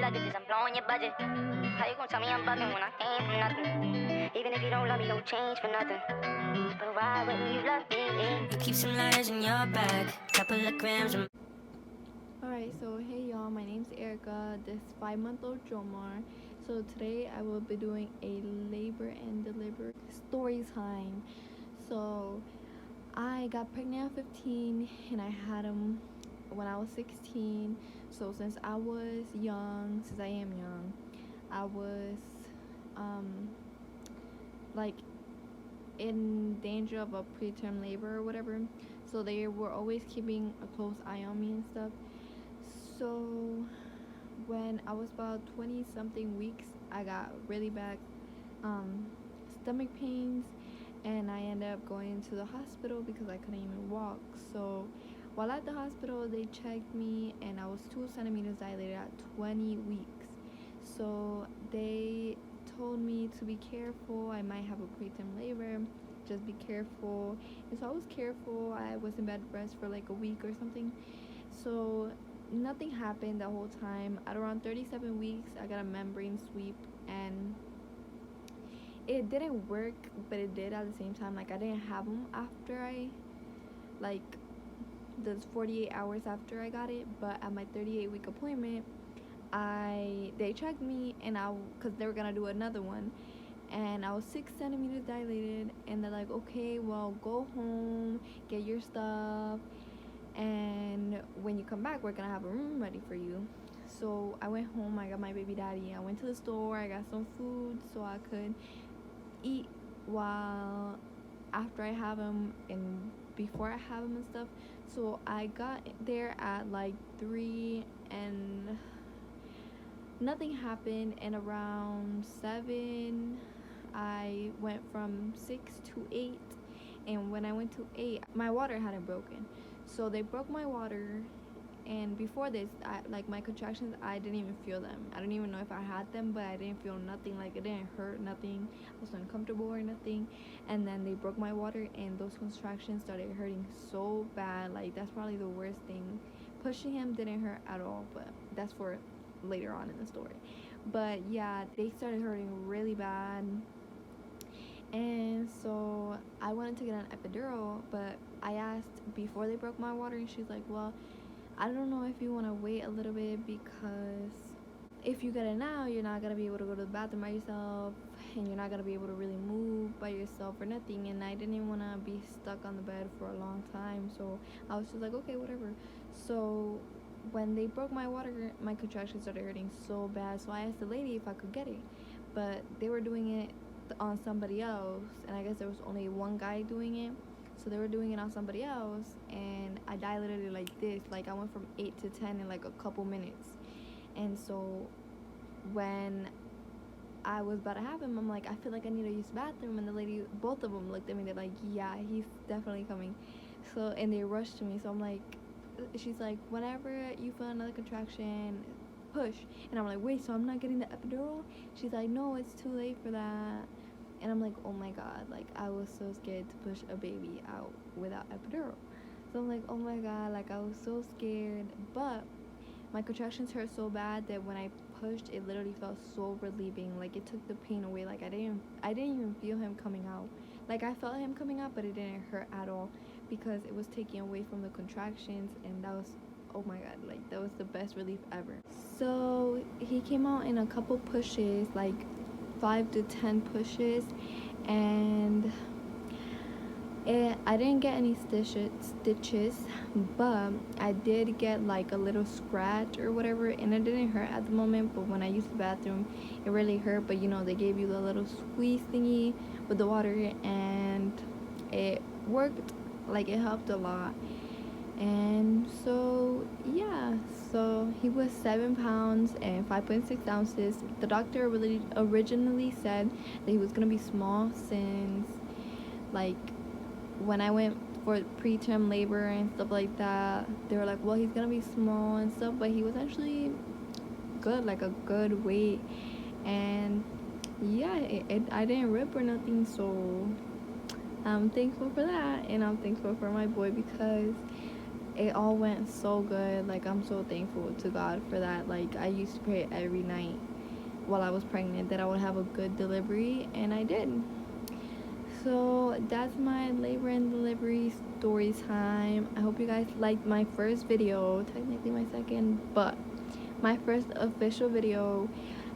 like this, I'm blowing your budget. How you gon' tell me I'm bugging when I came from nothing? Even if you don't love me, don't change for nothing. But why wouldn't you love me? You keep some lighters in your bag, couple of grams. Alright, so hey y'all, my name's Ericka, this 5-month-old Jomar. So today I will be doing a labor and delivery story time. So I got pregnant at 15 and I had him when I was 16. So since I am young, I was like in danger of a preterm labor or whatever. So they were always keeping a close eye on me and stuff. So when I was about 20 something weeks, I got really bad stomach pains, and I ended up going to the hospital because I couldn't even walk. So while at the hospital, they checked me and I was 2 centimeters dilated at 20 weeks. So they told me to be careful, I might have a preterm labor, just be careful. And so I was careful. I was in bed rest for like a week or something. So nothing happened the whole time. At around 37 weeks, I got a membrane sweep, and it didn't work, but it did at the same time. Like, I didn't have them after those 48 hours after I got it, but at my 38-week appointment, they checked me, and because they were gonna do another one, and I was 6 centimeters dilated, and they're like, okay, well, go home, get your stuff, and when you come back, we're gonna have a room ready for you. So I went home, I got my baby daddy, I went to the store, I got some food so I could eat while after I have him and before I have him and stuff. So I got there at like 3 and nothing happened, and around 7 I went from 6 to 8, and when I went to 8, my water hadn't broken. So they broke my water, and before this, my contractions, I didn't even feel them. I don't even know if I had them, but I didn't feel nothing. Like, it didn't hurt, nothing. I was uncomfortable or nothing. And then they broke my water, and those contractions started hurting so bad. Like, that's probably the worst thing. Pushing him didn't hurt at all, but that's for later on in the story. But yeah, they started hurting really bad. And so I wanted to get an epidural, but I asked before they broke my water, and she's like, well, I don't know if you want to wait a little bit, because if you get it now, you're not going to be able to go to the bathroom by yourself, and you're not going to be able to really move by yourself or nothing. And I didn't even want to be stuck on the bed for a long time, so I was just like, okay, whatever. So when they broke my water, my contractions started hurting so bad, so I asked the lady if I could get it, but they were doing it on somebody else, and I guess there was only one guy doing it, so they were doing it on somebody else, and I dilated it like this. Like, I went from 8 to 10 in like a couple minutes. And so when I was about to have him, I'm like, I feel like I need to use the bathroom, and the lady, both of them looked at me, they're like, yeah, he's definitely coming. So, and they rushed to me, so I'm like, she's like, whenever you feel another contraction, push. And I'm like, wait, so I'm not getting the epidural? She's like, no, it's too late for that. And I'm like, oh my god, like, I was so scared to push a baby out without epidural. So I'm like, oh my god, like, I was so scared. But my contractions hurt so bad that when I pushed, it literally felt so relieving. Like, it took the pain away. Like, I didn't even feel him coming out. Like, I felt him coming out, but it didn't hurt at all, because it was taking away from the contractions, and that was, oh my god, like, that was the best relief ever. So he came out in a couple pushes, like 5 to 10 pushes, and I didn't get any stitches, but I did get like a little scratch or whatever, and it didn't hurt at the moment, but when I used the bathroom, it really hurt. But you know, they gave you the little squeeze thingy with the water, and it worked. Like, it helped a lot. And so yeah, so he was 7 pounds and 5.6 ounces. The doctor originally said that he was gonna be small, since like when I went for preterm labor and stuff like that, they were like, well, he's gonna be small and stuff, but he was actually good, like a good weight. And yeah, I didn't rip or nothing, so I'm thankful for that. And I'm thankful for my boy, because it all went so good. Like, I'm so thankful to God for that. Like, I used to pray every night while I was pregnant that I would have a good delivery, and I did. So that's my labor and delivery story time. I hope you guys liked my first video, technically my second, but my first official video.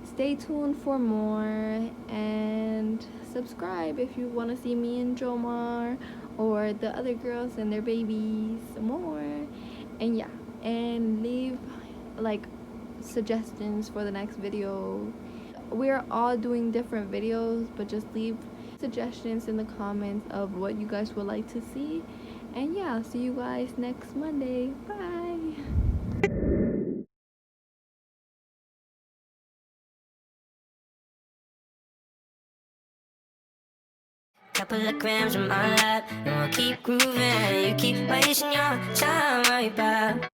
Stay tuned for more, and subscribe if you want to see me and Jomar or the other girls and their babies more. And yeah, and leave like suggestions for the next video. We're all doing different videos, but just leave suggestions in the comments of what you guys would like to see. And yeah, I'll see you guys next Monday. Bye. Couple of grams in my lap, and we'll keep grooving. You keep wasting your time right back.